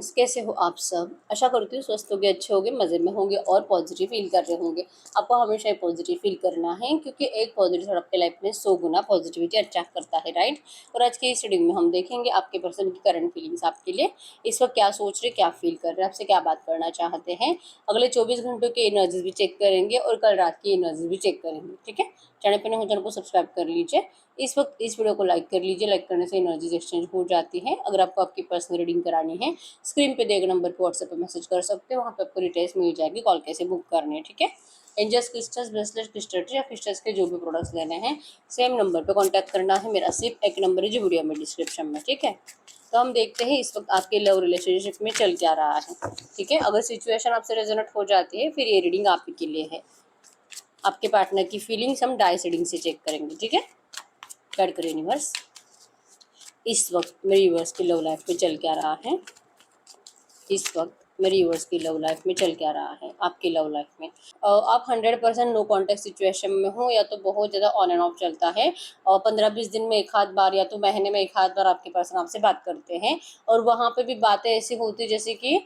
Friends, कैसे हो आप सब। आशा करती हूँ स्वस्थ होंगे, अच्छे होंगे, मज़े में होंगे और पॉजिटिव फील कर रहे होंगे। आपको हमेशा ही पॉजिटिव फील करना है क्योंकि एक पॉजिटिव थॉट आपके लाइफ में 100 गुना पॉजिटिविटी अट्रैक्ट करता है, राइट। और आज के इस रीडिंग में हम देखेंगे आपके पर्सन की करंट फीलिंग्स आपके लिए इस वक्त क्या सोच रहे, क्या फील कर रहे हैं, आपसे क्या बात करना चाहते हैं। अगले 24 घंटों की एनर्जीज भी चेक करेंगे और कल रात की एनर्जीज भी चेक करेंगे, ठीक है। चैनल पर नए हो चैनल को सब्सक्राइब कर लीजिए। इस वक्त इस वीडियो को लाइक कर लीजिए। लाइक करने से एनर्जीज एक्सचेंज हो जाती है। अगर आपको आपकी पर्सनल रीडिंग करानी है, स्क्रीन पे दिए गए नंबर पर व्हाट्सएप पे मैसेज कर सकते हो। वहाँ पे आपको डिटेल्स मिल जाएगी, कॉल कैसे बुक करनी है, ठीक है। एंजल्स, क्रिस्टल्स, ब्रेसलेट, क्रिस्टल या क्रिस्टल्स के जो भी प्रोडक्ट्स लेने हैं सेम नंबर पे कांटेक्ट करना है। मेरा सिर्फ एक नंबर है जो वीडियो में डिस्क्रिप्शन में, ठीक है। तो हम देखते हैं इस वक्त आपके लव रिलेशनशिप में चल क्या रहा है, ठीक है। अगर सिचुएशन आपसे रेजोनेट हो जाती है फिर ये रीडिंग आप ही के लिए है। आपके पार्टनर की फीलिंग्स हम डाइस रीडिंग से चेक करेंगे, ठीक है। गाइड करो यूनिवर्स, इस वक्त मेरी यूनिवर्स की लव लाइफ में चल क्या रहा है। इस वक्त मेरी यूनिवर्स की लव लाइफ में चल क्या रहा है आपकी लव लाइफ में। आप 100% नो कॉन्टेक्ट सिचुएशन में हो या तो बहुत ज़्यादा ऑन एंड ऑफ चलता है और 15-20 दिन में एक आध बार या तो महीने में एक आध बार आपके पर्सन आपसे बात करते हैं। और वहाँ पे भी बातें ऐसी होती जैसे कि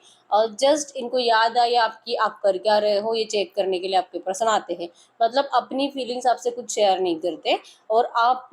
जस्ट इनको याद आई आपकी, आप कर क्या रहे हो ये चेक करने के लिए आपके पर्सन आते हैं। मतलब अपनी फीलिंग्स आपसे कुछ शेयर नहीं करते और आप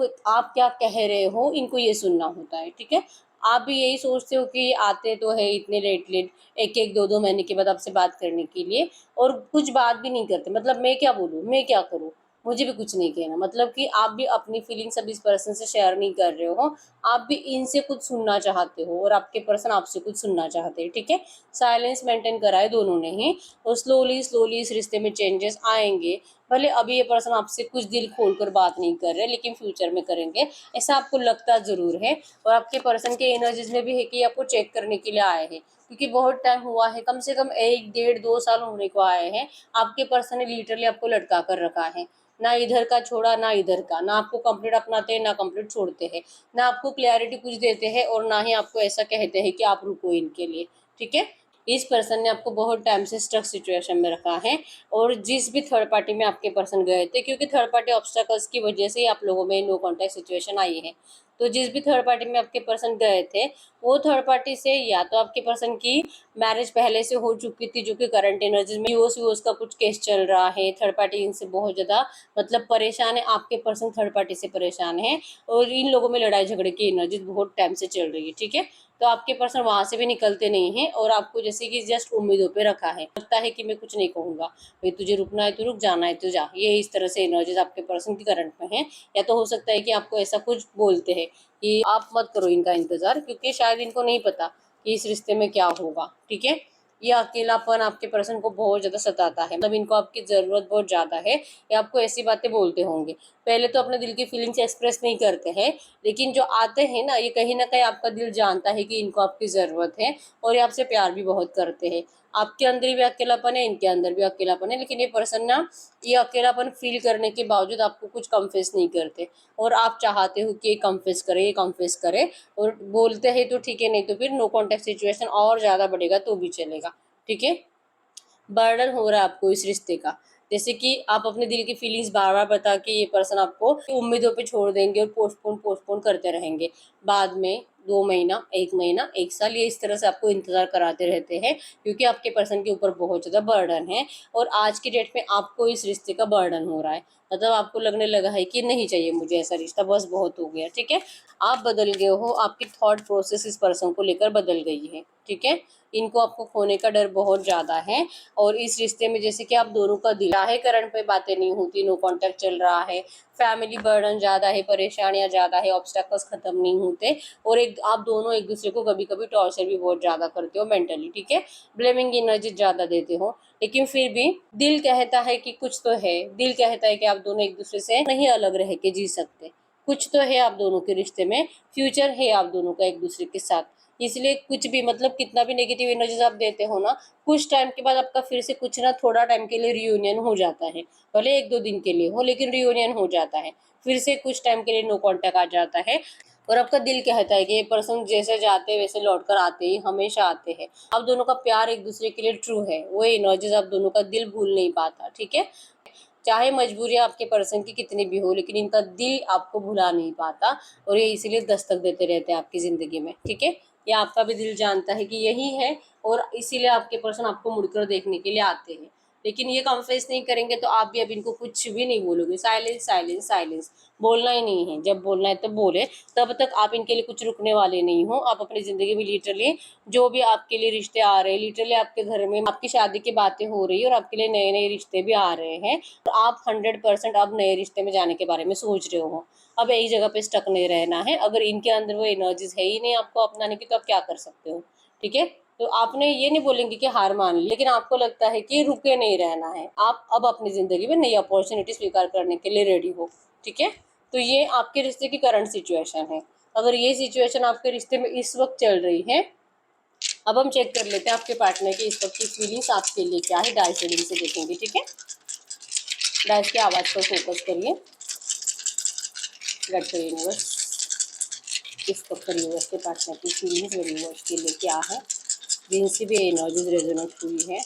क्या कह रहे हो इनको ये सुनना होता है, ठीक है। आप भी यही सोचते हो कि आते तो है इतने लेट लेट, एक एक दो दो महीने के बाद आपसे बात करने के लिए और कुछ बात भी नहीं करते। मतलब मैं क्या बोलूँ, मैं क्या करूँ, मुझे भी कुछ नहीं कहना। मतलब कि आप भी अपनी फीलिंग्स अब इस पर्सन से शेयर नहीं कर रहे हो, आप भी इनसे कुछ सुनना चाहते हो और आपके पर्सन आपसे कुछ सुनना चाहते हैं, ठीक है। साइलेंस मेंटेन करा है दोनों ने ही और स्लोली स्लोली इस रिश्ते में चेंजेस आएंगे। भले अभी ये पर्सन आपसे कुछ दिल खोलकर बात नहीं कर रहे लेकिन फ्यूचर में करेंगे, ऐसा आपको लगता जरूर है। और आपके पर्सन के एनर्जीज में भी है कि आपको चेक करने के लिए आए हैं क्योंकि बहुत टाइम हुआ है, कम से कम 1 1.5 2 साल होने को आए हैं। आपके पर्सन ने लिटरली आपको लटका कर रखा है, ना इधर का छोड़ा ना इधर का, ना आपको कंप्लीट अपनाते हैं ना कंप्लीट छोड़ते हैं, ना आपको क्लैरिटी कुछ देते हैं और ना ही आपको ऐसा कहते हैं कि आप रुको इनके लिए, ठीक है। इस पर्सन ने आपको बहुत टाइम से स्ट्रक सिचुएशन में रखा है और जिस भी थर्ड पार्टी में आपके पर्सन गए थे, क्योंकि थर्ड पार्टी ऑब्स्टेकल्स की वजह से ही आप लोगों में नो कॉन्टैक्ट सिचुएशन आई है। तो जिस भी थर्ड पार्टी में आपके पर्सन गए थे वो थर्ड पार्टी से या तो आपके पर्सन की मैरिज पहले से हो चुकी थी जो कि करंट एनर्जीज में यूएस का कुछ केस चल रहा है। थर्ड पार्टी इनसे बहुत ज़्यादा मतलब परेशान है, आपके पर्सन थर्ड पार्टी से परेशान है और इन लोगों में लड़ाई झगड़े की एनर्जीज बहुत टाइम से चल रही है, ठीक है। तो आपके पर्सन वहां से भी निकलते नहीं हैं और आपको जैसे कि जस्ट उम्मीदों पे रखा है, लगता है कि मैं कुछ नहीं कहूंगा, भाई तुझे रुकना है तो रुक, जाना है तो जा। ये इस तरह से एनर्जीज आपके पर्सन की करंट में है। या तो हो सकता है कि आपको ऐसा कुछ बोलते हैं कि आप मत करो इनका इंतजार क्योंकि शायद इनको नहीं पता कि इस रिश्ते में क्या होगा, ठीक है। ये अकेलापन आपके पर्सन को बहुत ज्यादा सताता है, मतलब इनको आपकी जरूरत बहुत ज्यादा है। ये आपको ऐसी बातें बोलते होंगे, पहले तो अपने दिल की फीलिंग्स एक्सप्रेस नहीं करते हैं लेकिन जो आते हैं ना, ये कहीं ना कहीं आपका दिल जानता है कि इनको आपकी ज़रूरत है और ये आपसे प्यार भी बहुत करते हैं। आपके अंदर भी अकेलापन है, इनके अंदर भी अकेलापन है, लेकिन ये पर्सन ना ये अकेलापन फील करने के बावजूद आपको कुछ कन्फेस नहीं करते और आप चाहते हो कि ये कन्फेस करे, ये कन्फेस करे और बोलते हैं तो ठीक है, नहीं तो फिर नो कॉन्टेक्ट सिचुएशन और ज़्यादा बढ़ेगा तो भी चलेगा, ठीक है। बर्डन हो रहा है आपको इस रिश्ते का, जैसे कि आप अपने दिल की फीलिंग्स बार बार बता के ये पर्सन आपको उम्मीदों पे छोड़ देंगे और पोस्टपोन पोस्टपोन करते रहेंगे। बाद में 2 महीना, 1 महीना, 1 साल, ये इस तरह से आपको इंतजार कराते रहते हैं क्योंकि आपके पर्सन के ऊपर बहुत ज़्यादा बर्डन है और आज की डेट में आपको इस रिश्ते का बर्डन हो रहा है। मतलब आपको लगने लगा है कि नहीं चाहिए मुझे ऐसा रिश्ता, बस बहुत हो गया, ठीक है। आप बदल गए हो, आपकी थॉट प्रोसेस इस पर्सन को लेकर बदल गई है, ठीक है। इनको आपको खोने का डर बहुत ज़्यादा है और इस रिश्ते में जैसे कि आप दोनों का दिल है, करंट पे बातें नहीं होती, नो कांटेक्ट चल रहा है, फैमिली बर्डन ज़्यादा है, परेशानियां ज़्यादा है, ऑब्स्टेकल्स खत्म नहीं होते और एक आप दोनों एक दूसरे को कभी कभी टॉर्चर भी बहुत ज़्यादा करते हो मेंटली, ठीक है। ब्लेमिंग एनर्जी ज़्यादा देते हो लेकिन फिर भी दिल कहता है कि कुछ तो है, दिल कहता है कि आप दोनों एक दूसरे से नहीं अलग रह के जी सकते, कुछ तो है आप दोनों के रिश्ते में, फ्यूचर है आप दोनों का एक दूसरे के साथ। इसलिए कुछ भी मतलब कितना भी नेगेटिव एनर्जीज आप देते हो ना, कुछ टाइम के बाद आपका फिर से कुछ ना थोड़ा टाइम के लिए रियूनियन हो जाता है, भले 1 2 दिन के लिए हो लेकिन रियूनियन हो जाता है, फिर से कुछ टाइम के लिए नो कांटेक्ट आ जाता है और आपका दिल कहता है कि ये पर्सन जैसे जाते वैसे लौट कर आते ही हमेशा आते हैं। आप दोनों का प्यार एक दूसरे के लिए ट्रू है, वो एनर्जीज आप दोनों का दिल भूल नहीं पाता, ठीक है। चाहे मजबूरियां आपके पर्सन की कितनी भी हो लेकिन इनका दिल आपको भुला नहीं पाता और ये इसीलिए दस्तक देते रहते हैं आपकी जिंदगी में, ठीक है। या आपका भी दिल जानता है कि यही है, और इसीलिए आपके पर्सन आपको मुड़कर देखने के लिए आते हैं। लेकिन ये कन्फेस नहीं करेंगे तो आप भी अब इनको कुछ भी नहीं बोलोगे। साइलेंस साइलेंस साइलेंस, बोलना ही नहीं है। जब बोलना है तो बोले, तब तक आप इनके लिए कुछ रुकने वाले नहीं हो। आप अपनी ज़िंदगी में लिटरली जो भी आपके लिए रिश्ते आ रहे हैं, लिटरली आपके घर में आपकी शादी की बातें हो रही है और आपके लिए नए नए रिश्ते भी आ रहे हैं, और आप 100% अब नए रिश्ते में जाने के बारे में सोच रहे हो। अब एक जगह पे स्टक नहीं रहना है। अगर इनके अंदर वो एनर्जीज है ही नहीं आपको अपनाने की, तो आप क्या कर सकते हो? ठीक है, तो आपने ये नहीं बोलेंगे कि हार मान ली, लेकिन आपको लगता है कि रुके नहीं रहना है। आप अब अपनी जिंदगी में नई अपॉर्चुनिटी स्वीकार करने के लिए रेडी हो। ठीक है, तो ये आपके रिश्ते की करंट सिचुएशन है। अगर ये सिचुएशन आपके रिश्ते में इस वक्त चल रही है, अब हम चेक कर लेते हैं आपके पार्टनर की इस वक्त की फीलिंग्स आपके लिए क्या है। डाइस रीडिंग से देखेंगे। ठीक है, डाइस की आवाज पर फोकस करिए। गट यूनिवर्स, इस वक्त यूनिवर्स के पार्टनर की फीलिंग्स यूनिवर्स के लिए क्या है, जिनसे भी एनर्जीज रेजोनेट हुई है,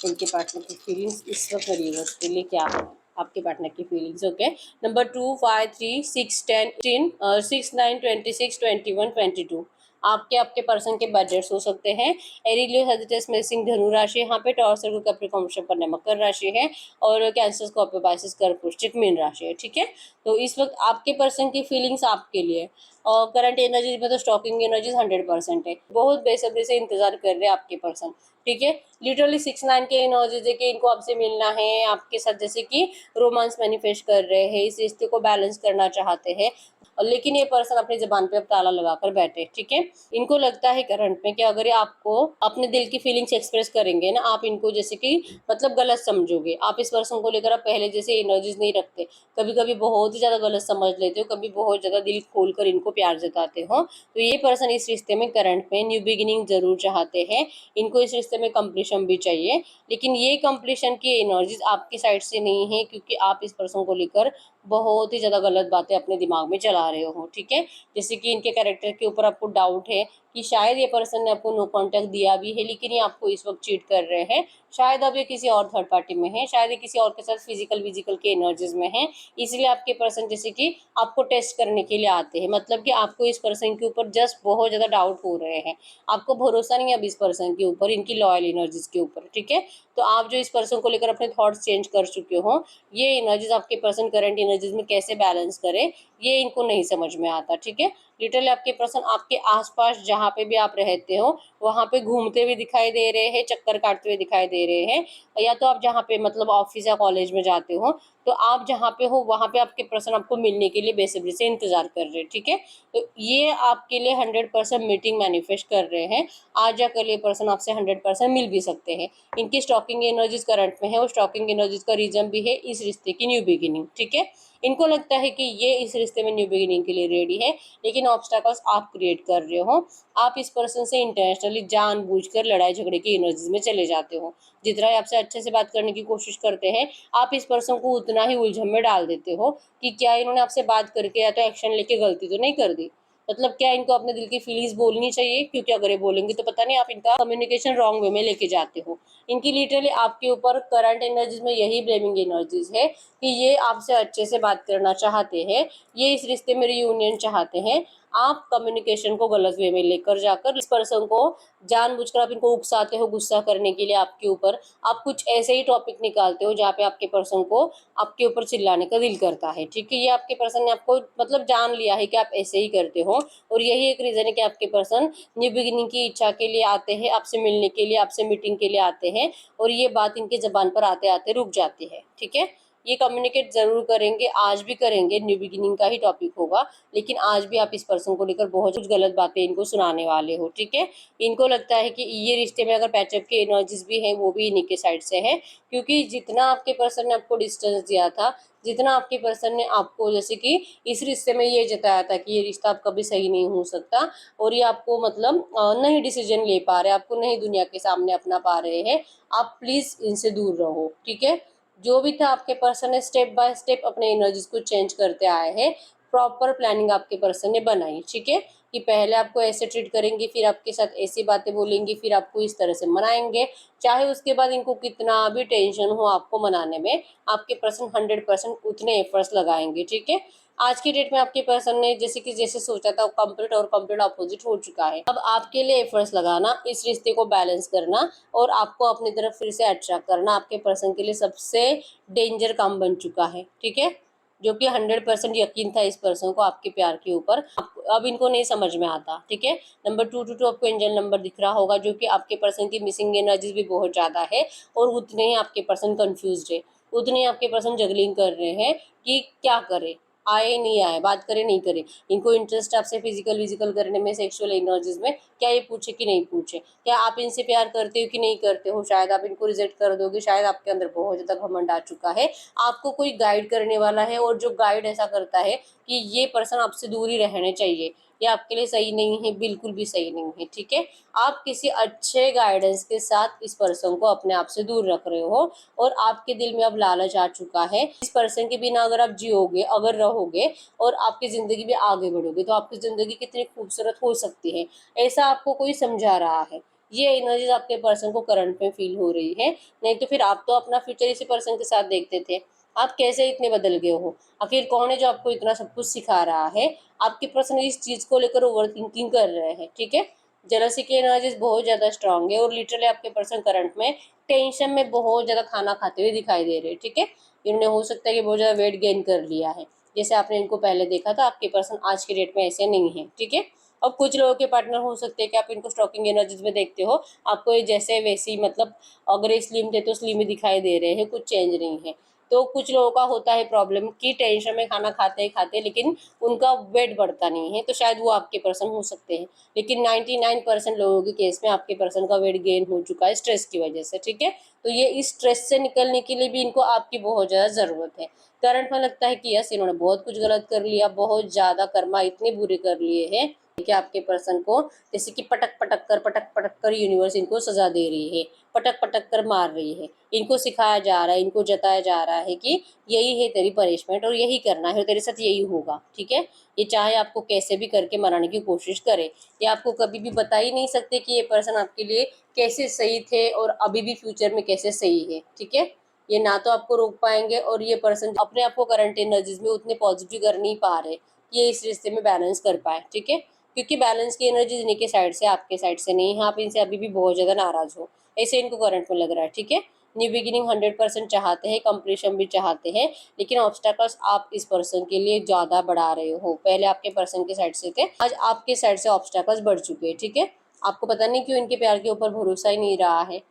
इनके पार्टनर की फीलिंग्स इस वक्त यूनिवर्स के लिए क्या है, आपके पार्टनर की फीलिंग्स। ओके, नंबर 2, 5, 3, 6, 10, 18, 6, 9, 26, 21, 22 आपके आपके पर्सन के बजट्स हो सकते हैं। एरिलियो हेजिटेस मेसिंग धनु राशि यहाँ पे, टॉरस सर्कल कैप्रिकॉर्न पर मकर राशि है, और कैंसर स्कॉर्पियो पाइसेस कर्क वृश्चिक मीन राशि है। ठीक है, तो इस वक्त आपके पर्सन की फीलिंग्स आपके लिए, और करंट एनर्जी में तो स्टॉकिंग एनर्जीज 100% है। बहुत बेसब्री से इंतजार कर रहे हैं आपके पर्सन। ठीक है, लिटरली 6-9 के एनर्जीज है कि इनको आपसे मिलना है, आपके साथ जैसे कि रोमांस मैनिफेस्ट कर रहे हैं, इस रिश्ते को बैलेंस करना चाहते हैं, और लेकिन ये पर्सन अपनी जबान पे अब ताला लगाकर बैठे। ठीक है, इनको लगता है करंट में कि अगर ये आपको अपने दिल की फीलिंग्स एक्सप्रेस करेंगे ना, आप इनको जैसे कि मतलब गलत समझोगे। आप इस पर्सन को लेकर अब पहले जैसे एनर्जीज नहीं रखते, कभी कभी बहुत ही ज्यादा गलत समझ लेते हो, कभी बहुत ज्यादा दिल खोलकर इनको प्यार जताते हो। तो ये पर्सन इस रिश्ते में करंट में न्यू बिगिनिंग जरूर चाहते हैं। इनको इस रिश्ते में कंप्लीशन भी चाहिए, लेकिन ये कंप्लीशन की एनर्जीज आपकी साइड से नहीं है, क्योंकि आप इस पर्सन को लेकर बहुत ही ज़्यादा गलत बातें अपने दिमाग में चला रहे हो। ठीक है, जैसे कि इनके कैरेक्टर के ऊपर आपको डाउट है कि शायद ये पर्सन ने आपको नो कॉन्टैक्ट दिया भी है, लेकिन ये आपको इस वक्त चीट कर रहे हैं। शायद अब ये किसी और थर्ड पार्टी में है, शायद ये किसी और के साथ फिजिकल के एनर्जीज में है। इसलिए आपके पर्सन जैसे कि आपको टेस्ट करने के लिए आते हैं, मतलब कि आपको इस पर्सन के ऊपर जस्ट बहुत ज़्यादा डाउट हो रहे हैं। आपको भरोसा नहीं है अब इस पर्सन के ऊपर, इनकी लॉयल एनर्जीज के ऊपर। ठीक है, तो आप जो इस पर्सन को लेकर अपने थॉट्स चेंज कर चुके हो, ये एनर्जीज आपके पर्सन करंट एनर्जीज में कैसे बैलेंस करे, ये इनको नहीं समझ में आता। ठीक है, लिटरली आपके पर्सन आपके आसपास जहाँ पे भी आप रहते हो वहाँ पे घूमते हुए दिखाई दे रहे हैं, चक्कर काटते हुए दिखाई दे रहे हैं, या तो आप जहाँ पे मतलब ऑफिस या कॉलेज में जाते हो, तो आप जहाँ पे हो वहाँ पे आपके पर्सन आपको मिलने के लिए बेसब्री से इंतजार कर रहे हैं। ठीक है, तो ये आपके लिए 100% मीटिंग मैनिफेस्ट कर रहे हैं। आज या कल ये पर्सन आपसे 100% मिल भी सकते हैं। इनकी स्टॉकिंग एनर्जीज करंट में है, और स्टॉकिंग एनर्जीज का रीजन भी है इस रिश्ते की न्यू बिगिनिंग। ठीक है, इनको लगता है कि ये इस रिश्ते में न्यू बिगिनिंग के लिए रेडी है, लेकिन ऑब्स्टैकल्स आप क्रिएट कर रहे हो। आप इस पर्सन से इंटेंशनली जानबूझकर लड़ाई झगड़े की एनर्जीज में चले जाते हो। जितना ही आपसे अच्छे से बात करने की कोशिश करते हैं, आप इस पर्सन को उतना ही उलझन में डाल देते हो कि क्या इन्होंने आपसे बात करके या तो एक्शन लेके गलती तो नहीं कर दी। मतलब क्या इनको अपने दिल की फीलिंग्स बोलनी चाहिए, क्योंकि अगर ये बोलेंगे तो पता नहीं आप इनका कम्युनिकेशन रॉन्ग वे में लेके जाते हो। इनकी लिटरली आपके ऊपर करंट एनर्जीज में यही ब्लेमिंग एनर्जीज है कि ये आपसे अच्छे से बात करना चाहते हैं, ये इस रिश्ते में रियूनियन चाहते हैं। आप कम्युनिकेशन को गलत वे में लेकर जाकर इस पर्सन को जानबूझकर आप इनको उकसाते हो गुस्सा करने के लिए आपके ऊपर। आप कुछ ऐसे ही टॉपिक निकालते हो जहाँ पे आपके पर्सन को आपके ऊपर चिल्लाने का दिल करता है। ठीक है, ये आपके पर्सन ने आपको मतलब जान लिया है कि आप ऐसे ही करते हो, और यही एक रीजन है कि आपके पर्सन न्यू बिगिनिंग की इच्छा के लिए आते हैं, आपसे मिलने के लिए, आपसे मीटिंग के लिए आते हैं, और ये बात इनके जबान पर आते आते रुक जाती है। ठीक है, ये कम्युनिकेट जरूर करेंगे, आज भी करेंगे, न्यू बिगिनिंग का ही टॉपिक होगा, लेकिन आज भी आप इस पर्सन को लेकर बहुत कुछ गलत बातें इनको सुनाने वाले हो। ठीक है, इनको लगता है कि ये रिश्ते में अगर पैचअप की एनर्जीज भी है वो भी इन्हीं के साइड से है, क्योंकि जितना आपके पर्सन ने आपको डिस्टेंस दिया था, जितना आपके पर्सन ने आपको जैसे कि इस रिश्ते में ये जताया था कि ये रिश्ता आप कभी सही नहीं हो सकता, और ये आपको मतलब नहीं डिसीजन ले पा रहे, आपको नहीं दुनिया के सामने अपना पा रहे हैं, आप प्लीज इनसे दूर रहो। ठीक है, जो भी था आपके पर्सन ने स्टेप बाय स्टेप अपने एनर्जीज को चेंज करते आए हैं, प्रॉपर प्लानिंग आपके पर्सन ने बनाई। ठीक है, कि पहले आपको ऐसे ट्रीट करेंगे, फिर आपके साथ ऐसी बातें बोलेंगे, फिर आपको इस तरह से मनाएंगे, चाहे उसके बाद इनको कितना भी टेंशन हो आपको मनाने में, आपके पर्सन 100% उतने एफर्ट्स लगाएंगे। ठीक है, आज की डेट में आपके पर्सन ने जैसे सोचा था कंप्लीट और कंप्लीट अपोजिट हो चुका है। अब आपके लिए एफर्ट्स लगाना, इस रिश्ते को बैलेंस करना और आपको अपनी तरफ फिर से अट्रैक्ट करना आपके पर्सन के लिए सबसे डेंजर काम बन चुका है। ठीक है, जो कि 100% यकीन था इस पर्सन को आपके प्यार के ऊपर, अब इनको नहीं समझ में आता। ठीक है, नंबर 222 आपको एंजल नंबर दिख रहा होगा, जो कि आपके पर्सन की मिसिंग एनर्जीज भी बहुत ज़्यादा है और उतने ही आपके पर्सन कंफ्यूज है, उतने ही आपके पर्सन जगलिंग कर रहे हैं कि क्या करे, आए नहीं आए, बात करे नहीं करे, इनको इंटरेस्ट आपसे फिजिकल विजिकल करने में, सेक्सुअल एनर्जीज में, क्या ये पूछे कि नहीं पूछे, क्या आप इनसे प्यार करते हो कि नहीं करते हो, शायद आप इनको रिजेक्ट कर दोगे, शायद आपके अंदर बहुत ज़्यादा घमंड आ चुका है, आपको कोई गाइड करने वाला है और जो गाइड ऐसा करता है कि ये पर्सन आपसे दूर ही रहने चाहिए, ये आपके लिए सही नहीं है, बिल्कुल भी सही नहीं है। ठीक है, आप किसी अच्छे गाइडेंस के साथ इस पर्सन को अपने आप से दूर रख रहे हो और आपके दिल में अब लालच आ चुका है, इस पर्सन के बिना अगर आप जियोगे, अगर रहोगे और आपकी ज़िंदगी भी आगे बढ़ोगे तो आपकी ज़िंदगी कितनी खूबसूरत हो सकती है, ऐसा आपको कोई समझा रहा है। ये एनर्जीज आपके पर्सन को करंट में फील हो रही है, नहीं तो फिर आप तो अपना फ्यूचर इसी पर्सन के साथ देखते थे, आप कैसे इतने बदल गए हो, आखिर कौन है जो आपको इतना सब कुछ सिखा रहा है। आपके पर्सन इस चीज़ को लेकर ओवर थिंकिंग कर रहे हैं। ठीक है, जेलसी की एनर्जीज बहुत ज़्यादा स्ट्रांग है और लिटरली आपके पर्सन करंट में टेंशन में बहुत ज़्यादा खाना खाते हुए दिखाई दे रहे हैं। ठीक है, इन्होंने हो सकता है कि बहुत ज़्यादा वेट गेन कर लिया है, जैसे आपने इनको पहले देखा था, आपके पर्सन आज की डेट में ऐसे नहीं है। ठीक है, अब कुछ लोगों के पार्टनर हो सकते हैं कि आप इनको स्टॉकिंग एनर्जीज में देखते हो, आपको ये जैसे वैसी, मतलब अगर स्लिम थे तो स्लिम ही दिखाई दे रहे हैं, कुछ चेंज नहीं है। तो कुछ लोगों का होता है प्रॉब्लम कि टेंशन में खाना खाते ही खाते लेकिन उनका वेट बढ़ता नहीं है, तो शायद वो आपके पर्सन हो सकते हैं, लेकिन 99% लोगों के केस में आपके पर्सन का वेट गेन हो चुका है स्ट्रेस की वजह से। ठीक है, तो ये इस स्ट्रेस से निकलने के लिए भी इनको आपकी बहुत ज़्यादा ज़रूरत है। करंट में लगता है कि यस, इन्होंने बहुत कुछ गलत कर लिया, बहुत ज़्यादा कर्मा इतने बुरे कर लिए हैं कि आपके पर्सन को जैसे कि पटक पटक कर यूनिवर्स इनको सजा दे रही है, पटक पटक कर मार रही है, इनको सिखाया जा रहा है, इनको जताया जा रहा है कि यही है तेरी पनिशमेंट और यही करना है और तेरे साथ यही होगा। ठीक है, ये चाहे आपको कैसे भी करके मनाने की कोशिश करे, ये आपको कभी भी बता ही नहीं सकते कि ये पर्सन आपके लिए कैसे सही थे और अभी भी फ्यूचर में कैसे सही है। ठीक है, ये ना तो आपको रोक पाएंगे और ये पर्सन अपने आप को करंट एनर्जीज में उतने पॉजिटिव कर नहीं पा रहे कि ये इस रिश्ते में बैलेंस कर पाए। ठीक है, क्योंकि बैलेंस की एनर्जी इनके साइड से, आपके साइड से नहीं है, आप इनसे अभी भी बहुत ज़्यादा नाराज हो, ऐसे इनको करंट में लग रहा है। ठीक है, न्यू बिगिनिंग 100% चाहते हैं, कंप्लीशन भी चाहते हैं, लेकिन ऑब्स्टेकल्स आप इस पर्सन के लिए ज़्यादा बढ़ा रहे हो। पहले आपके पर्सन के साइड से थे, आज आपके साइड से ऑब्स्टेकल्स बढ़ चुके हैं। ठीक है, आपको पता नहीं क्यों इनके प्यार के ऊपर भरोसा ही नहीं रहा है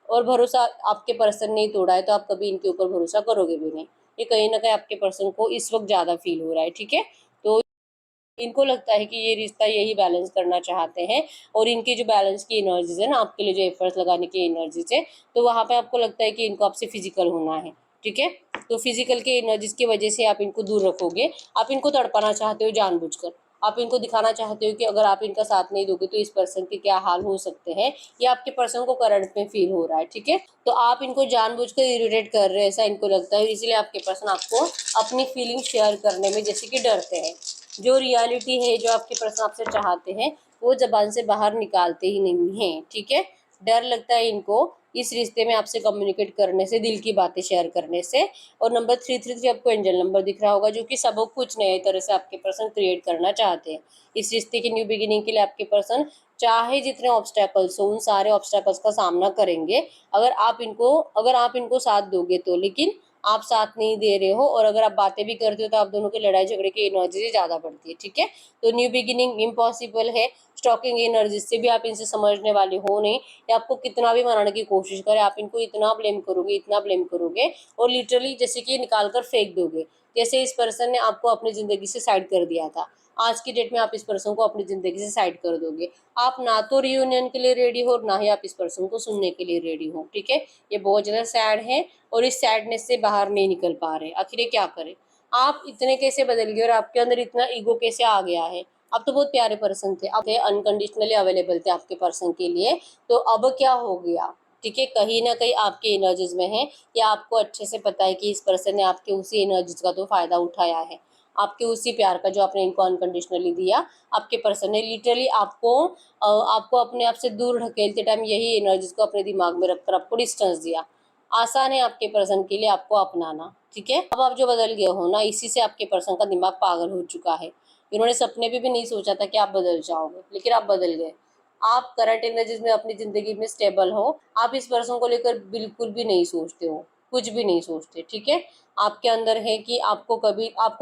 और भरोसा आपके पर्सन ने ही तोड़ा है, तो आप कभी इनके ऊपर भरोसा करोगे भी नहीं। ये कहीं ना कहीं आपके पर्सन को इस वक्त ज़्यादा फील हो रहा है। ठीक है, तो इनको लगता है कि ये रिश्ता यही बैलेंस करना चाहते हैं और इनकी जो बैलेंस की एनर्जीज है ना, आपके लिए जो एफर्ट्स लगाने की एनर्जीज है, तो वहाँ पे आपको लगता है कि इनको आपसे फिजिकल होना है। ठीक है, तो फिजिकल के एनर्जीज की वजह से आप इनको दूर रखोगे, आप इनको तड़पाना चाहते हो जानबूझकर, आप इनको दिखाना चाहते हो कि अगर आप इनका साथ नहीं दोगे तो इस पर्सन के क्या हाल हो सकते हैं, ये आपके पर्सन को करंट में फील हो रहा है। ठीक है, तो आप इनको जानबूझकर इरिटेट कर रहे हैं, ऐसा इनको लगता है, इसलिए आपके पर्सन आपको अपनी फीलिंग शेयर करने में जैसे कि डरते हैं। जो रियलिटी है, जो आपके पर्सन आपसे चाहते हैं, वो जबान से बाहर निकालते ही नहीं हैं। ठीक है, डर लगता है इनको इस रिश्ते में आपसे कम्युनिकेट करने से, दिल की बातें शेयर करने से। और नंबर 333 आपको एंजल नंबर दिख रहा होगा, जो कि सब कुछ नए तरह से आपके पर्सन क्रिएट करना चाहते हैं। इस रिश्ते की न्यू बिगिनिंग के लिए आपके पर्सन चाहे जितने ऑब्स्टेकल्स हो, उन सारे ऑब्स्टेकल्स का सामना करेंगे, अगर आप इनको साथ दोगे तो। लेकिन आप साथ नहीं दे रहे हो और अगर आप बातें भी करते हो तो आप दोनों की लड़ाई झगड़े की एनर्जी ज़्यादा बढ़ती है। ठीक है, तो न्यू बिगिनिंग इम्पॉसिबल है, स्टॉकिंग एनर्जी से भी आप इनसे समझने वाले हो नहीं। ये आपको कितना भी मनाने की कोशिश करे, आप इनको इतना ब्लेम करोगे, इतना ब्लेम करोगे और लिटरली जैसे कि निकाल कर फेंक दोगे, जैसे इस पर्सन ने आपको अपनी ज़िंदगी से साइड कर दिया था, आज की डेट में आप इस पर्सन को अपनी ज़िंदगी से साइड कर दोगे। आप ना तो रियूनियन के लिए रेडी हो, ना ही आप इस पर्सन को सुनने के लिए रेडी हो। ठीक है, ये बहुत ज़्यादा सैड है और इस सैडनेस से बाहर नहीं निकल पा रहे, आखिर ये क्या करें। आप इतने कैसे बदल गए और आपके अंदर इतना ईगो कैसे आ गया है। आप तो बहुत प्यारे पर्सन थे, आप अनकंडीशनली अवेलेबल थे आपके पर्सन के लिए, तो अब क्या हो गया। ठीक है, कहीं ना कहीं आपके एनर्जीज में है, या आपको अच्छे से पता है कि इस पर्सन ने आपके उसी एनर्जीज का तो फायदा उठाया है, आपके उसी प्यार का जो आपने इनको अनकंडीशनली दिया। आपके पर्सन ने लिटरली आपको अपने आप से दूर ढकेलते टाइम यही एनर्जीज को अपने दिमाग में रखकर आपको डिस्टेंस दिया। आसान है आपके पर्सन के लिए आपको अपनाना, ठीक है। अब आप जो बदल गए हो ना, इसी से आपके पर्सन का दिमाग पागल हो चुका है। इन्होंने सपने भी नहीं सोचा था कि आप बदल जाओगे, लेकिन आप बदल गए। आप करंट एनर्जीज में अपनी जिंदगी में स्टेबल हो। आप इस पर्सन को लेकर बिल्कुल भी नहीं सोचते हो, कुछ भी नहीं सोचते, ठीक है। आपके अंदर है कि आपको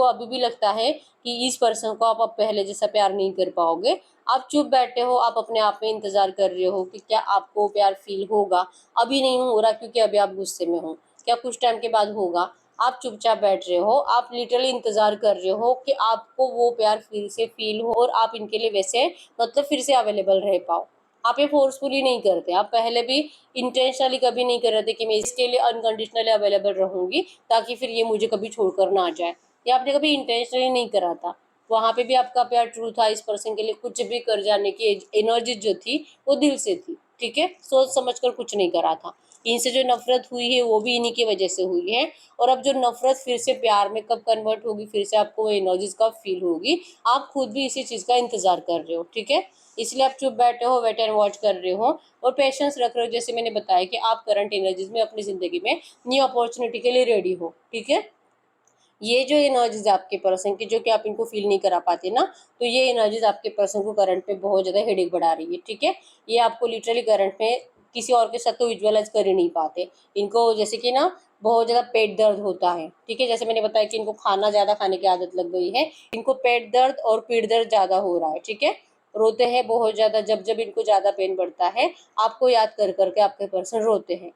अभी भी लगता है कि इस पर्सन को आप अब पहले जैसा प्यार नहीं कर पाओगे। आप चुप बैठे हो, आप अपने आप में इंतजार कर रहे हो कि क्या आपको प्यार फील होगा। अभी नहीं हो रहा क्योंकि अभी आप गुस्से में हो, क्या कुछ टाइम के बाद होगा। आप चुपचाप बैठ रहे हो, आप लिटरली इंतजार कर रहे हो कि आपको वो प्यार फिर से फील हो और आप इनके लिए वैसे मतलब फिर से अवेलेबल रह पाओ। आप ये फोर्सफुली नहीं करते, आप पहले भी इंटेंशनली कभी नहीं कर रहे थे कि मैं इसके लिए अनकंडीशनली अवेलेबल रहूंगी ताकि फिर ये मुझे कभी छोड़कर ना जाए। ये आपने कभी इंटेंशनली नहीं करा था। वहां पे भी आपका प्यार ट्रू था। इस पर्सन के लिए कुछ भी कर जाने की एनर्जी जो थी वो दिल से थी, ठीक है। सोच समझ कर कुछ नहीं करा था। इनसे जो नफरत हुई है वो भी इन्हीं की वजह से हुई है। और अब जो नफरत फिर से प्यार में कब कन्वर्ट होगी, फिर से आपको वो एनर्जीज कब फील होगी, आप खुद भी इसी चीज का इंतजार कर रहे हो, ठीक है। इसलिए आप चुप बैठे हो, वेट एंड वॉच कर रहे हो और पेशेंस रख रहे हो। जैसे मैंने बताया कि आप करंट एनर्जीज में अपनी जिंदगी में न्यू अपॉर्चुनिटी के लिए रेडी हो, ठीक है। ये जो एनर्जीज आपके पर्सन की जो कि आप इनको फील नहीं करा पाते ना, तो ये एनर्जीज आपके पर्सन को करंट पे बहुत ज्यादा हेडेक बढ़ा रही है, ठीक है। ये आपको लिटरली करंट में किसी और के साथ तो विजुअलाइज कर ही नहीं पाते। इनको जैसे कि ना बहुत ज्यादा पेट दर्द होता है, ठीक है। जैसे मैंने बताया कि इनको खाना ज्यादा खाने की आदत लग गई है। इनको पेट दर्द और पीठ दर्द ज्यादा हो रहा है, ठीक है। रोते हैं बहुत ज्यादा, जब जब इनको ज्यादा पेन बढ़ता है आपको याद कर करके आपके पर्सन रोते हैं।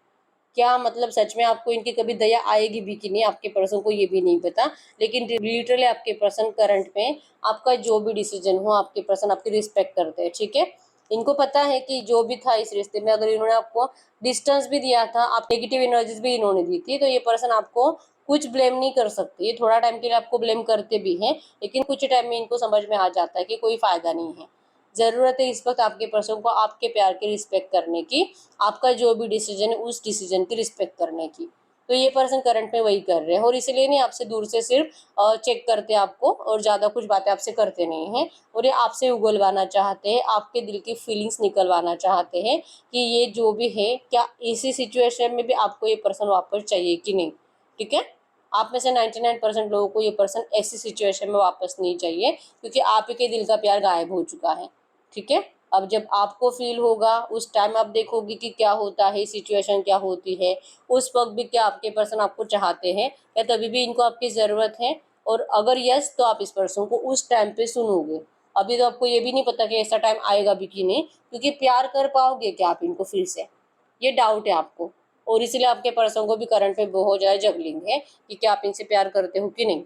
क्या मतलब सच में आपको इनकी कभी दया आएगी भी कि नहीं, आपके पर्सन को ये भी नहीं पता। लेकिन लिटरली आपके पर्सन करंट में आपका जो भी डिसीजन हो, आपके पर्सन आपकी रिस्पेक्ट करते हैं, ठीक है। इनको पता है कि जो भी था इस रिश्ते में, अगर इन्होंने आपको डिस्टेंस भी दिया था, आप नेगेटिव एनर्जीज भी इन्होंने दी थी, तो ये पर्सन आपको कुछ ब्लेम नहीं कर सकते। ये थोड़ा टाइम के लिए आपको ब्लेम करते भी हैं, लेकिन कुछ टाइम में इनको समझ में आ जाता है कि कोई फायदा नहीं है। जरूरत है इस वक्त आपके पर्सन को आपके प्यार की रिस्पेक्ट करने की, आपका जो भी डिसीजन है उस डिसीजन की रिस्पेक्ट करने की। तो ये पर्सन करंट में वही कर रहे हैं और इसलिए नहीं आपसे दूर से सिर्फ चेक करते आपको और ज्यादा कुछ बातें आपसे करते नहीं हैं। और ये आपसे उगलवाना चाहते हैं, आपके दिल की फीलिंग्स निकलवाना चाहते हैं कि ये जो भी है, क्या इसी सिचुएशन में भी आपको ये पर्सन वापस चाहिए कि नहीं, ठीक है। आप में से 99% लोगों को ये पर्सन ऐसी सिचुएशन में वापस नहीं चाहिए क्योंकि आप ही के दिल का प्यार गायब हो चुका है, ठीक है। अब जब आपको फील होगा उस टाइम आप देखोगे कि क्या होता है, सिचुएशन क्या होती है। उस वक्त भी क्या आपके पर्सन आपको चाहते हैं, या तभी भी इनको आपकी ज़रूरत है। और अगर यस, तो आप इस पर्सन को उस टाइम पे सुनोगे। अभी तो आपको ये भी नहीं पता कि ऐसा टाइम आएगा भी कि नहीं, क्योंकि प्यार कर पाओगे क्या आप इनको फिर से, ये डाउट है आपको। और इसलिए आपके पर्सन को भी करंट में बहुत ज़्यादा जगलिंग है कि क्या आप इनसे प्यार करते हो कि नहीं।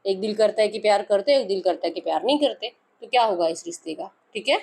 एक दिल करता है कि प्यार करते, एक दिल करता है कि प्यार नहीं करते। तो क्या होगा इस रिश्ते का, ठीक है।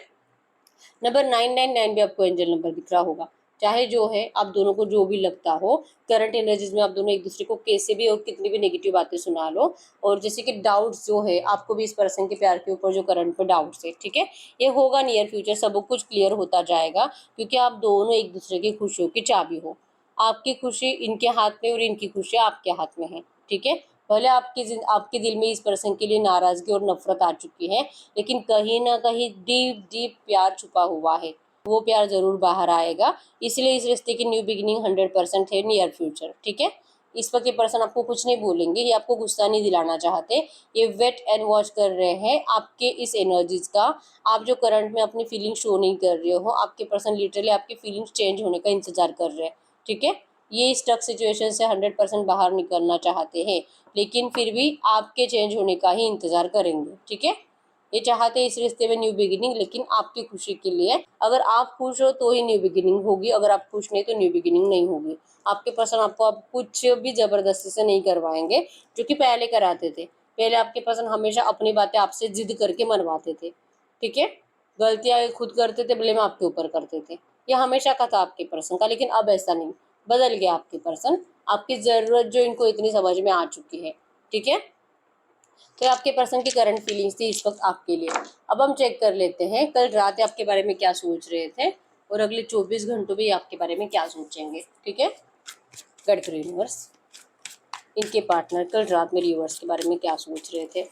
नंबर 999 भी आपको एंजल नंबर दिख रहा होगा। चाहे जो है आप दोनों को जो भी लगता हो, करंट एनर्जीज में आप दोनों एक दूसरे को कैसे भी और कितनी भी नेगेटिव बातें सुना लो। और जैसे कि डाउट्स जो है आपको भी इस पर्सन के प्यार के ऊपर जो करंट पे डाउट्स है, ठीक है। ये होगा नियर फ्यूचर सब कुछ क्लियर होता जाएगा क्योंकि आप दोनों एक दूसरे की खुशियों की चाबी हो। आपकी खुशी इनके हाथ में और इनकी खुशी आपके हाथ में है, ठीक है। भले आपके दिल में इस पर्सन के लिए नाराजगी और नफरत आ चुकी है, लेकिन कहीं ना कहीं डीप डीप प्यार छुपा हुआ है। वो प्यार जरूर बाहर आएगा। इसलिए इस रिश्ते की न्यू बिगिनिंग 100% है नियर फ्यूचर, ठीक है। इस वक्त ये पर्सन आपको कुछ नहीं बोलेंगे, ये आपको गुस्सा नहीं दिलाना चाहते। ये वेट एंड वॉच कर रहे हैं आपके इस एनर्जीज का। आप जो करंट में अपनी फीलिंग शो नहीं कर रहे हो, आपके पर्सन लिटरली आपकी फीलिंग्स चेंज होने का इंतजार कर रहे हैं, ठीक है। ये स्टक सिचुएशन से 100% बाहर निकलना चाहते हैं, लेकिन फिर भी आपके चेंज होने का ही इंतजार करेंगे, ठीक है। ये चाहते हैं इस रिश्ते में न्यू बिगिनिंग, लेकिन आपकी खुशी के लिए। अगर आप खुश हो तो ही न्यू बिगिनिंग होगी, अगर आप खुश नहीं तो न्यू बिगिनिंग नहीं होगी। आपके पर्सन आपको अब कुछ भी जबरदस्ती से नहीं करवाएंगे, जो कि पहले कराते थे। पहले आपके पर्सन हमेशा अपनी बातें आपसे जिद करके मनवाते थे, ठीक है। गलतियां खुद करते थे, ब्लेम आपके ऊपर करते थे। ये हमेशा का था आपके पर्सन का, लेकिन अब ऐसा नहीं, बदल गया आपके पर्सन। आपकी जरूरत जो इनको इतनी समझ में आ चुकी है, ठीक है। तो आपके पर्सन की करंट फीलिंग्स थी इस वक्त आपके लिए। अब हम चेक कर लेते हैं कल रात आपके बारे में क्या सोच रहे थे और अगले 24 घंटों में आपके बारे में क्या सोचेंगे, ठीक है। गड यूनिवर्स, इनके पार्टनर कल रात में यूनिवर्स के बारे में क्या सोच रहे थे।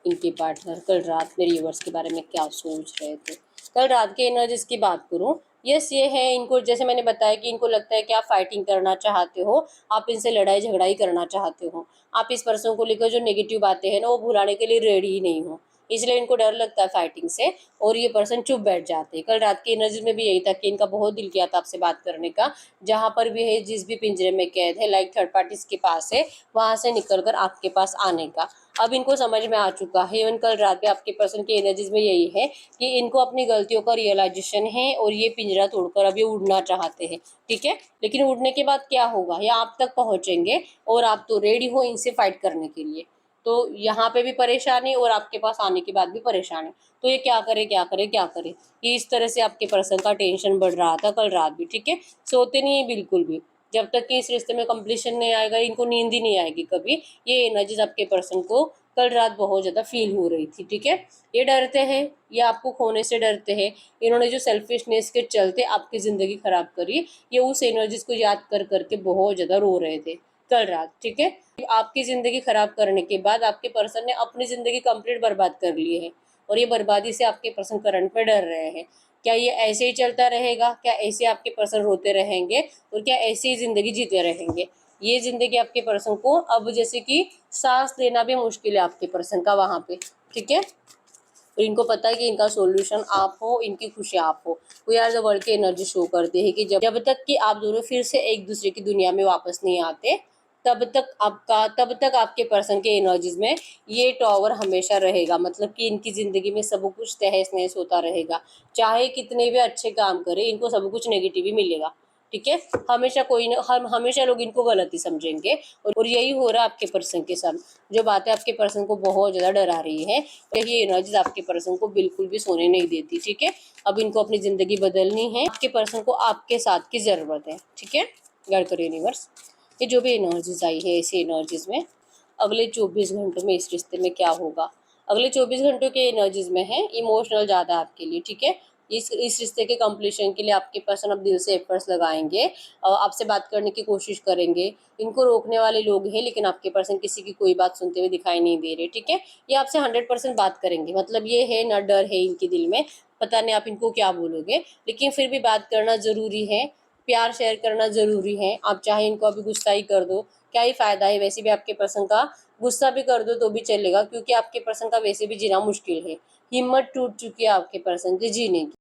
इनके पार्टनर कल रात मेरे व्यूअर्स के बारे में क्या सोच रहे थे। कल रात के एनर्जीज की बात करूं, यस ये है, इनको जैसे मैंने बताया कि इनको लगता है कि आप फाइटिंग करना चाहते हो, आप इनसे लड़ाई झगड़ा ही करना चाहते हो, आप इस पर्सन को लेकर जो नेगेटिव बातें हैं ना वो भुलाने के लिए रेडी ही नहीं हो, इसलिए इनको डर लगता है फाइटिंग से और ये पर्सन चुप बैठ जाते हैं। कल रात की एनर्जी में भी यही था कि इनका बहुत दिल किया था आपसे बात करने का, जहां पर भी है, जिस भी पिंजरे में कैद है, लाइक थर्ड पार्टीज के पास है, वहां से निकलकर आपके पास आने का। अब इनको समझ में आ चुका है, इवन कल रात में आपके पर्सन की एनर्जीज में यही है कि इनको अपनी गलतियों का रियलाइजेशन है और ये पिंजरा तोड़कर अब ये उड़ना चाहते हैं। ठीक है, लेकिन उड़ने के बाद क्या होगा, या आप तक पहुंचेंगे और आप तो रेडी हो इनसे फाइट करने के लिए, तो यहाँ पे भी परेशानी और आपके पास आने के बाद भी परेशानी। तो ये क्या करे क्या करे क्या करे, ये इस तरह से आपके पर्सन का टेंशन बढ़ रहा था कल रात भी। ठीक है, सोते नहीं है बिल्कुल भी, जब तक कि इस रिश्ते में कंप्लीशन नहीं आएगा इनको नींद ही नहीं आएगी कभी। ये एनर्जीज आपके पर्सन को कल रात बहुत ज़्यादा फील हो रही थी। ठीक है, ये डरते हैं, ये आपको खोने से डरते हैं। इन्होंने जो सेल्फिशनेस के चलते आपकी ज़िंदगी खराब करी, ये उस एनर्जीज को याद कर करके बहुत ज़्यादा रो रहे थे कल रात। ठीक है, आपकी ज़िंदगी खराब करने के बाद आपके पर्सन ने अपनी ज़िंदगी कंप्लीट बर्बाद कर ली है और ये बर्बादी से आपके पर्सन करंट पे डर रहे हैं। क्या ये ऐसे ही चलता रहेगा, क्या ऐसे आपके पर्सन रोते रहेंगे और क्या ऐसे ही ज़िंदगी जीते रहेंगे? ये ज़िंदगी आपके पर्सन को अब जैसे कि सांस लेना भी मुश्किल है आपके पर्सन का वहाँ पे। ठीक है, तो इनको पता है कि इनका सॉल्यूशन आप हो, इनकी खुशी आप हो। वी आर द वर्ल्ड की एनर्जी शो करते हैं कि जब तक कि आप दोनों फिर से एक दूसरे की दुनिया में वापस नहीं आते, तब तक आपके पर्सन के एनर्जीज में ये टॉवर हमेशा रहेगा। मतलब कि इनकी ज़िंदगी में सब कुछ तहस नहस होता रहेगा, चाहे कितने भी अच्छे काम करें इनको सब कुछ नेगेटिव ही मिलेगा। ठीक है, हमेशा कोई न हम हमेशा लोग इनको गलत ही समझेंगे और यही हो रहा है आपके पर्सन के साथ। जो बातें आपके पर्सन को बहुत ज़्यादा डरा रही है, ये एनर्जीज आपके पर्सन को बिल्कुल भी सोने नहीं देती। ठीक है, अब इनको अपनी ज़िंदगी बदलनी है, आपके पर्सन को आपके साथ की ज़रूरत है। ठीक है, गाइड करो यूनिवर्स, ये जो भी एनर्जीज आई है ऐसी एनर्जीज में अगले 24 घंटों में इस रिश्ते में क्या होगा। अगले 24 घंटों के एनर्जीज में है इमोशनल ज़्यादा आपके लिए। ठीक है, इस रिश्ते के कंप्लीशन के लिए आपके पर्सन अब दिल से एफर्ट्स लगाएंगे, आपसे बात करने की कोशिश करेंगे। इनको रोकने वाले लोग हैं लेकिन आपके पर्सन किसी की कोई बात सुनते हुए दिखाई नहीं दे रहे। ठीक है, ये आपसे 100% बात करेंगे, मतलब ये है ना, डर है इनके दिल में, पता नहीं आप इनको क्या बोलोगे, लेकिन फिर भी बात करना ज़रूरी है, प्यार शेयर करना ज़रूरी है। आप चाहे इनको अभी गुस्सा ही कर दो, क्या ही फ़ायदा है, वैसे भी आपके पर्सन का गुस्सा भी कर दो तो भी चलेगा, क्योंकि आपके पर्सन का वैसे भी जीना मुश्किल है, हिम्मत टूट चुकी है आपके पर्सन की जीने की।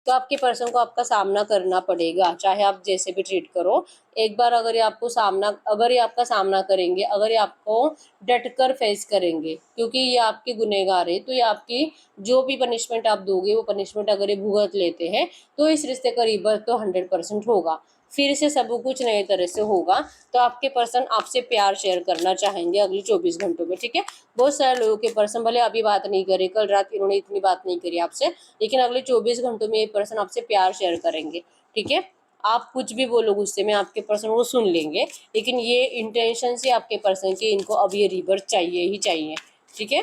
तो आपके पर्सन को आपका सामना करना पड़ेगा, चाहे आप जैसे भी ट्रीट करो। एक बार अगर ये आपका सामना करेंगे, अगर ये आपको डट कर फेस करेंगे, क्योंकि ये आपके गुनहगार है, तो ये आपकी जो भी पनिशमेंट आप दोगे वो पनिशमेंट अगर ये भुगत लेते हैं तो इस रिश्ते का रीबर्थ तो 100% होगा, फिर से सब कुछ नए तरह से होगा। तो आपके पर्सन आपसे प्यार शेयर करना चाहेंगे अगले 24 घंटों में। ठीक है, बहुत सारे लोगों के पर्सन भले अभी बात नहीं करे, कल रात इन्होंने इतनी बात नहीं करी आपसे, लेकिन अगले 24 घंटों में ये पर्सन आपसे प्यार शेयर करेंगे। ठीक है, आप कुछ भी बोलो गुस्से में, आपके पर्सन वो सुन लेंगे, लेकिन ये इंटेंशन से आपके पर्सन के इनको अब ये रिवर्स चाहिए ही चाहिए। ठीक है,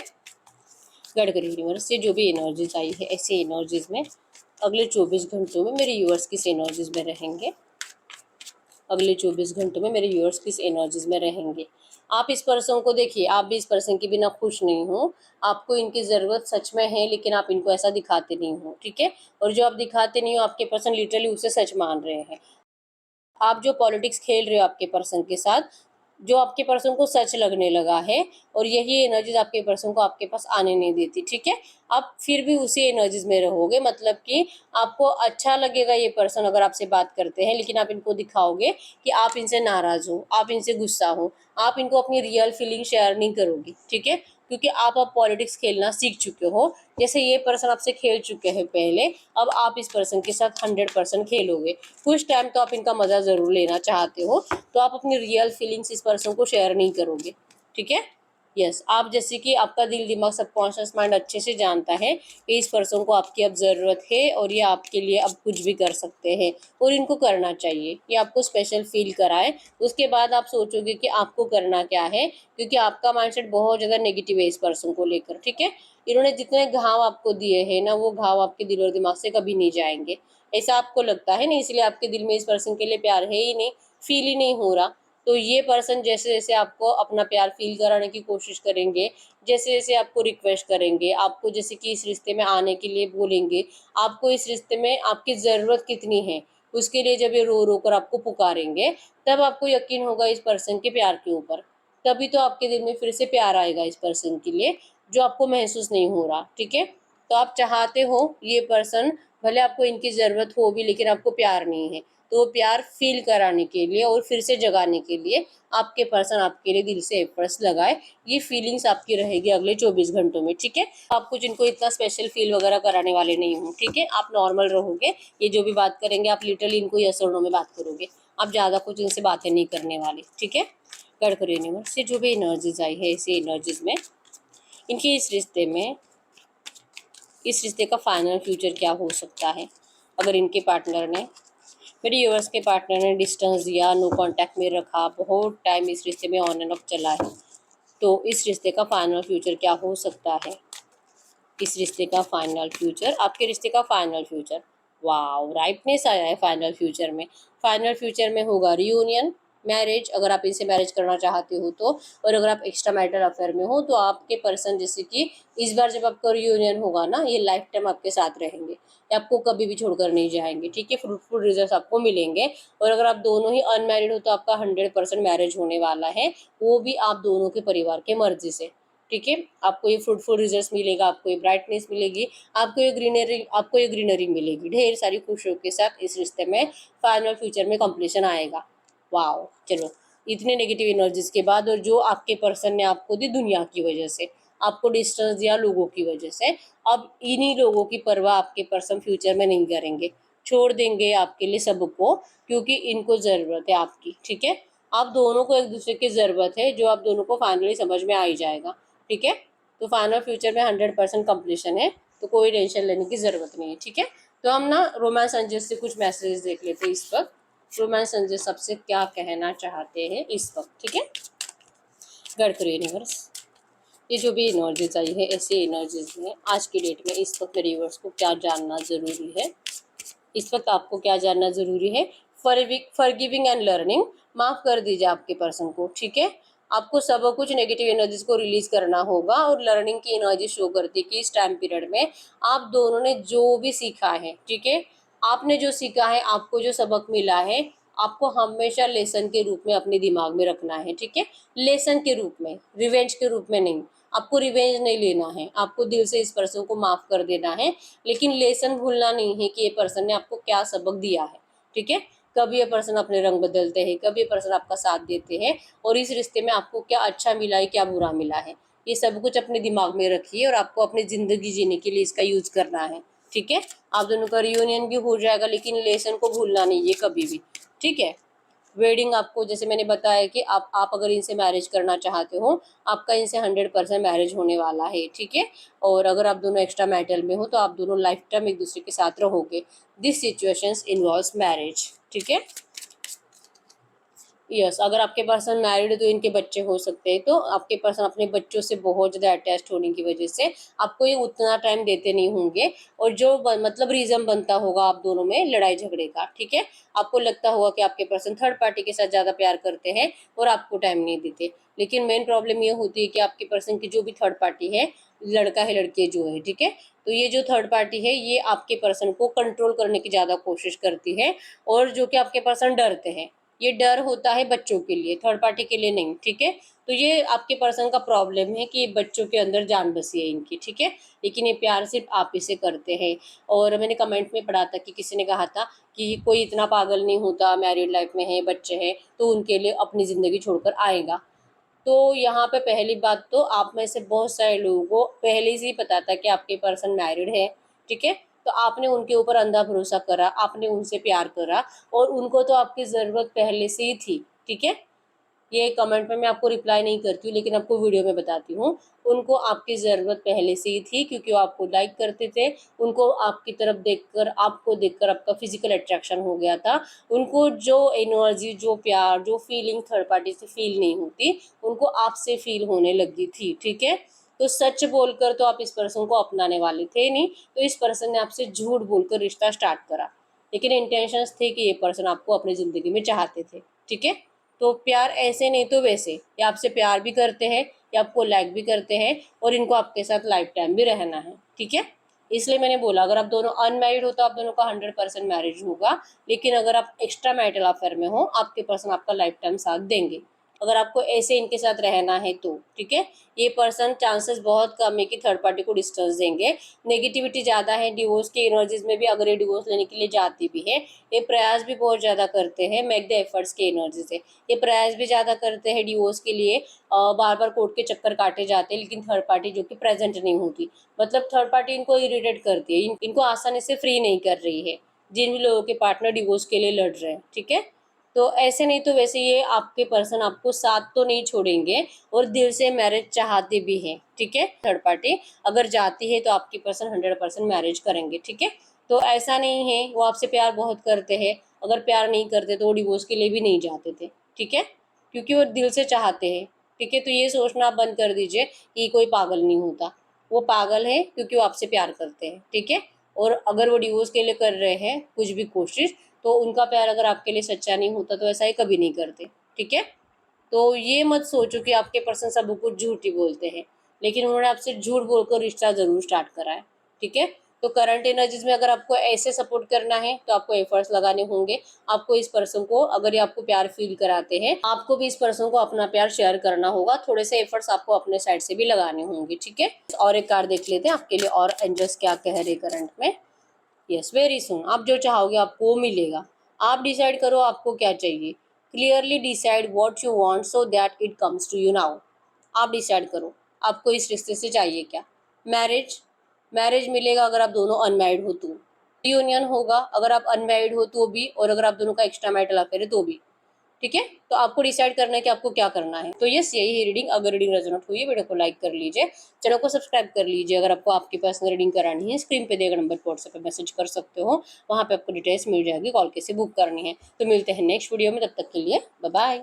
गड़करी यूनिवर्स से जो भी एनर्जीज आई है ऐसी एनर्जीज में अगले 24 घंटों में मेरे यूवर्स किस एनर्जीज में रहेंगे, अगले 24 घंटों में मेरे व्यूअर्स किस एनर्जीज में रहेंगे। आप इस पर्सन को देखिए, आप भी इस पर्सन के बिना खुश नहीं हो, आपको इनकी ज़रूरत सच में है लेकिन आप इनको ऐसा दिखाते नहीं हो। ठीक है, और जो आप दिखाते नहीं हो आपके पर्सन लिटरली उसे सच मान रहे हैं। आप जो पॉलिटिक्स खेल रहे हो आपके पर्सन के साथ, जो आपके पर्सन को सच लगने लगा है, और यही एनर्जीज आपके पर्सन को आपके पास आने नहीं देती। ठीक है, आप फिर भी उसी एनर्जीज में रहोगे, मतलब कि आपको अच्छा लगेगा ये पर्सन अगर आपसे बात करते हैं, लेकिन आप इनको दिखाओगे कि आप इनसे नाराज़ हो, आप इनसे गुस्सा हो, आप इनको अपनी रियल फीलिंग शेयर नहीं करोगे। ठीक है, क्योंकि आप अब पॉलिटिक्स खेलना सीख चुके हो, जैसे ये पर्सन आपसे खेल चुके हैं पहले, अब आप इस पर्सन के साथ 100% खेलोगे। कुछ टाइम तो आप इनका मज़ा ज़रूर लेना चाहते हो, तो आप अपनी रियल फीलिंग्स इस पर्सन को शेयर नहीं करोगे। ठीक है, यस, आप जैसे कि आपका दिल दिमाग सबकॉन्शियस माइंड अच्छे से जानता है कि इस पर्सन को आपकी अब ज़रूरत है और ये आपके लिए अब कुछ भी कर सकते हैं और इनको करना चाहिए, ये आपको स्पेशल फील कराए। उसके बाद आप सोचोगे कि आपको करना क्या है, क्योंकि आपका माइंडसेट बहुत ज़्यादा नेगेटिव है इस पर्सन को लेकर। ठीक है, इन्होंने जितने घाव आपको दिए हैं ना, वो घाव आपके दिल और दिमाग से कभी नहीं जाएंगे, ऐसा आपको लगता है ना, इसलिए आपके दिल में इस पर्सन के लिए प्यार है ही नहीं, फील ही नहीं हो रहा। तो ये पर्सन जैसे जैसे आपको अपना प्यार फील कराने की कोशिश करेंगे, जैसे जैसे आपको रिक्वेस्ट करेंगे, आपको जैसे कि इस रिश्ते में आने के लिए बोलेंगे, आपको इस रिश्ते में आपकी ज़रूरत कितनी है उसके लिए जब ये रो रो कर आपको पुकारेंगे, तब आपको यकीन होगा इस पर्सन के प्यार के ऊपर। तभी तो आपके दिल में फिर से प्यार आएगा इस पर्सन के लिए, जो आपको महसूस नहीं हो रहा। ठीक है, तो आप चाहते हो ये पर्सन, भले आपको इनकी ज़रूरत हो भी लेकिन आपको प्यार नहीं है, तो वो प्यार फील कराने के लिए और फिर से जगाने के लिए आपके पर्सन आपके लिए दिल से एफर्ट्स लगाए। ये फीलिंग्स आपकी रहेगी अगले 24 घंटों में। ठीक है, आप कुछ इनको इतना स्पेशल फील वगैरह कराने वाले नहीं हो। ठीक है, आप नॉर्मल रहोगे, ये जो भी बात करेंगे आप लिटरली इनको यस और नो में बात करोगे, आप ज़्यादा कुछ इनसे बातें नहीं करने वाले। ठीक है, गड़कर यूनिवर्स से जो भी एनर्जीज आई है इसी एनर्जीज में इनके इस रिश्ते का फाइनल फ्यूचर क्या हो सकता है। अगर इनके पार्टनर ने, मेरे व्यूअर्स के पार्टनर ने डिस्टेंस दिया, नो कांटेक्ट में रखा, बहुत टाइम इस रिश्ते में ऑन एंड ऑफ चला है, तो इस रिश्ते का फाइनल फ्यूचर क्या हो सकता है। इस रिश्ते का फाइनल फ्यूचर, आपके रिश्ते का फाइनल फ्यूचर, वाओ राइटनेस आया है फाइनल फ्यूचर में। फाइनल फ्यूचर में होगा रियूनियन, मैरिज, अगर आप इनसे मैरिज करना चाहते हो तो। और अगर आप एक्स्ट्रा मैरिटल अफेयर में हो तो आपके पर्सन जैसे कि इस बार जब आपका रियूनियन होगा ना, ये लाइफ टाइम आपके साथ रहेंगे, ये आपको कभी भी छोड़कर नहीं जाएंगे। ठीक है, फ्रूटफुल रिजल्ट आपको मिलेंगे। और अगर आप दोनों ही अनमैरिड हो तो आपका 100% मैरिज होने वाला है, वो भी आप दोनों के परिवार के मर्जी से। ठीक है, आपको ये फ्रूटफुल रिजल्ट मिलेगा, आपको ये ब्राइटनेस मिलेगी, आपको ये ग्रीनरी मिलेगी, ढेर सारी खुशियों के साथ इस रिश्ते में फाइनल फ्यूचर में कंप्लीशन आएगा। वाओ, चलो इतने नेगेटिव एनर्जीज के बाद, और जो आपके पर्सन ने आपको दी दुनिया की वजह से, आपको डिस्टेंस दिया लोगों की वजह से, अब इन्हीं लोगों की परवाह आपके पर्सन फ्यूचर में नहीं करेंगे, छोड़ देंगे आपके लिए सबको, क्योंकि इनको ज़रूरत है आपकी। ठीक है, आप दोनों को एक दूसरे की ज़रूरत है, जो आप दोनों को फाइनली समझ में आ ही जाएगा। ठीक है, तो फाइनल फ्यूचर में 100% कंप्लीशन है, तो कोई टेंशन लेने की ज़रूरत नहीं है। ठीक है, तो हम ना रोमांस एंजल से कुछ मैसेजेस देख लेते हैं इस वक्त। रोमांस एंजल सबसे क्या कहना चाहते हैं इस वक्त। ठीक है, गढ़कर यूनिवर्स, ये जो भी एनर्जीज आई है ऐसी एनर्जीज में आज की डेट में इस वक्त मेरे व्यूअर्स को क्या जानना ज़रूरी है। इस वक्त आपको क्या जानना ज़रूरी है। फॉरगिविंग एंड लर्निंग, माफ़ कर दीजिए आपके पर्सन को। ठीक है, आपको सब कुछ नेगेटिव एनर्जीज को रिलीज करना होगा, और लर्निंग की एनर्जी शो करती है कि इस टाइम पीरियड में आप दोनों ने जो भी सीखा है, ठीक है, आपने जो सीखा है, आपको जो सबक मिला है, आपको हमेशा लेसन के रूप में अपने दिमाग में रखना है। ठीक है, लेसन के रूप में, रिवेंज के रूप में नहीं। आपको रिवेंज नहीं लेना है, आपको दिल से इस पर्सन को माफ़ कर देना है, लेकिन लेसन भूलना नहीं है कि ये पर्सन ने आपको क्या सबक दिया है। ठीक है, कभी ये पर्सन अपने रंग बदलते हैं, कभी ये पर्सन आपका साथ देते हैं, और इस रिश्ते में आपको क्या अच्छा मिला है, क्या बुरा मिला है, ये सब कुछ अपने दिमाग में रखिए, और आपको अपनी ज़िंदगी जीने के लिए इसका यूज करना है। ठीक है, आप दोनों का रियूनियन भी हो जाएगा, लेकिन लेसन को भूलना नहीं है कभी भी। ठीक है, वेडिंग आपको, जैसे मैंने बताया कि आप अगर इनसे मैरिज करना चाहते हो, आपका इनसे 100% मैरिज होने वाला है। ठीक है, और अगर आप दोनों एक्स्ट्रा मैरिटल में हो तो आप दोनों लाइफ टाइम एक दूसरे के साथ रहोगे। This situations involves marriage. ठीक है, यस, अगर आपके पर्सन मैरिड है तो इनके बच्चे हो सकते हैं, तो आपके पर्सन अपने बच्चों से बहुत ज़्यादा अटैच्ड होने की वजह से आपको ये उतना टाइम देते नहीं होंगे, और जो मतलब रीज़न बनता होगा आप दोनों में लड़ाई झगड़े का। ठीक है, आपको लगता होगा कि आपके पर्सन थर्ड पार्टी के साथ ज़्यादा प्यार करते हैं और आपको टाइम नहीं देते, लेकिन मेन प्रॉब्लम ये होती है कि आपके पर्सन की जो भी थर्ड पार्टी है, लड़का है लड़की जो है, ठीक है, तो ये जो थर्ड पार्टी है ये आपके पर्सन को कंट्रोल करने की ज़्यादा कोशिश करती है, और जो कि आपके पर्सन डरते हैं। ये डर होता है बच्चों के लिए, थर्ड पार्टी के लिए नहीं। ठीक है, तो ये आपके पर्सन का प्रॉब्लम है कि बच्चों के अंदर जान बसी है इनकी। ठीक है, लेकिन ये प्यार सिर्फ आप ही से करते हैं। और मैंने कमेंट में पढ़ा था कि किसी ने कहा था कि कोई इतना पागल नहीं होता, मैरिड लाइफ में है, बच्चे हैं, तो उनके लिए अपनी ज़िंदगी छोड़कर आएगा। तो यहाँ पे पहली बात तो आप में से बहुत सारे लोगों को पहले से ही पता था कि आपके पर्सन मैरिड है। ठीक है, तो आपने उनके ऊपर अंधा भरोसा करा, आपने उनसे प्यार करा, और उनको तो आपकी ज़रूरत पहले से ही थी। ठीक है, ये कमेंट में मैं आपको रिप्लाई नहीं करती हूँ, लेकिन आपको वीडियो में बताती हूँ। उनको आपकी ज़रूरत पहले से ही थी, क्योंकि वो आपको लाइक करते थे, उनको आपकी तरफ देखकर, आपको देखकर आपका फिजिकल अट्रैक्शन हो गया था। उनको जो एनर्जी, जो प्यार, जो फीलिंग थर्ड पार्टी से फील नहीं होती, उनको आपसे फील होने लगी थी। ठीक है, तो सच बोलकर तो आप इस पर्सन को अपनाने वाले थे नहीं, तो इस पर्सन ने आपसे झूठ बोलकर रिश्ता स्टार्ट करा, लेकिन इंटेंशंस थे कि ये पर्सन आपको अपनी ज़िंदगी में चाहते थे। ठीक है, तो प्यार ऐसे नहीं तो वैसे, ये आपसे प्यार भी करते हैं, ये आपको लाइक भी करते हैं और इनको आपके साथ लाइफ टाइम भी रहना है, ठीक है। इसलिए मैंने बोला अगर आप दोनों अनमैरिड हो तो आप दोनों का 100% मैरिज होगा, लेकिन अगर आप एक्स्ट्रा मैरिटल अफेयर में हो आपके पर्सन आपका लाइफ टाइम साथ देंगे, अगर आपको ऐसे इनके साथ रहना है तो, ठीक है। ये पर्सन चांसेस बहुत कम है कि थर्ड पार्टी को डिस्टेंस देंगे, नेगेटिविटी ज़्यादा है डिवोर्स की एनर्जीज में भी, अगर ये डिवोर्स लेने के लिए जाती भी है, ये प्रयास भी बहुत ज़्यादा करते हैं मेक द एफर्ट्स की एनर्जी से, ये प्रयास भी ज़्यादा करते हैं डिवोर्स के लिए, बार बार कोर्ट के चक्कर काटे जाते हैं, लेकिन थर्ड पार्टी जो कि प्रेजेंट नहीं होती, मतलब थर्ड पार्टी इनको इरिटेट करती है, इनको आसानी से फ्री नहीं कर रही है, जिन भी लोगों के पार्टनर डिवोर्स के लिए लड़ रहे हैं, ठीक है। तो ऐसे नहीं तो वैसे ये आपके पर्सन आपको साथ तो नहीं छोड़ेंगे और दिल से मैरिज चाहते भी हैं, ठीक है। थर्ड पार्टी अगर जाती है तो आपकी पर्सन 100% मैरिज करेंगे, ठीक है। तो ऐसा नहीं है, वो आपसे प्यार बहुत करते हैं, अगर प्यार नहीं करते तो वो डिवोर्स के लिए भी नहीं जाते थे, ठीक है, क्योंकि वो दिल से चाहते हैं, ठीक है। तो ये सोचना बंद कर दीजिए कि कोई पागल नहीं होता, वो पागल है क्योंकि वो आपसे प्यार करते हैं, ठीक है। और अगर वो डिवोर्स के लिए कर रहे हैं कुछ भी कोशिश, तो उनका प्यार अगर आपके लिए सच्चा नहीं होता तो ऐसा ही कभी नहीं करते, ठीक है। तो ये मत सोचो कि आपके पर्सन सब कुछ झूठ ही बोलते हैं, लेकिन उन्होंने आपसे झूठ बोलकर रिश्ता जरूर स्टार्ट करा है, ठीक है। तो करंट एनर्जीज में अगर आपको ऐसे सपोर्ट करना है तो आपको एफर्ट्स लगाने होंगे, आपको इस पर्सन को, अगर ये आपको प्यार फील कराते हैं, आपको भी इस पर्सन को अपना प्यार शेयर करना होगा, थोड़े से एफर्ट्स आपको अपने साइड से भी लगाने होंगे, ठीक है। और एक कार्ड देख लेते हैं आपके लिए और एंजल्स क्या कह रहे करंट में। यस, वेरी सुन, आप जो चाहोगे आपको वो मिलेगा, आप डिसाइड करो आपको क्या चाहिए, clearly decide what you want so that it comes to you now. आप डिसाइड करो आपको इस रिश्ते से चाहिए क्या। मैरिज, मैरिज मिलेगा अगर आप दोनों अनमैरिड हो तो, यूनियन होगा अगर आप अनमैरिड हो तो भी, और अगर आप दोनों का एक्स्ट्रा मैरिटल अफेयर है तो भी, ठीक है। तो आपको डिसाइड करना है कि आपको क्या करना है। तो यस, यही है रीडिंग। अगर रीडिंग रेजोनेट हुई है वीडियो को लाइक कर लीजिए, चैनल को सब्सक्राइब कर लीजिए। अगर आपको आपकी पर्सनल रीडिंग करानी है स्क्रीन पे दिए गए नंबर पर व्हाट्सएप पे मैसेज कर सकते हो, वहाँ पे आपको डिटेल्स मिल जाएगी, कॉल कैसे बुक करनी है। तो मिलते हैं नेक्स्ट वीडियो में, तब तक के लिए बाय बाय।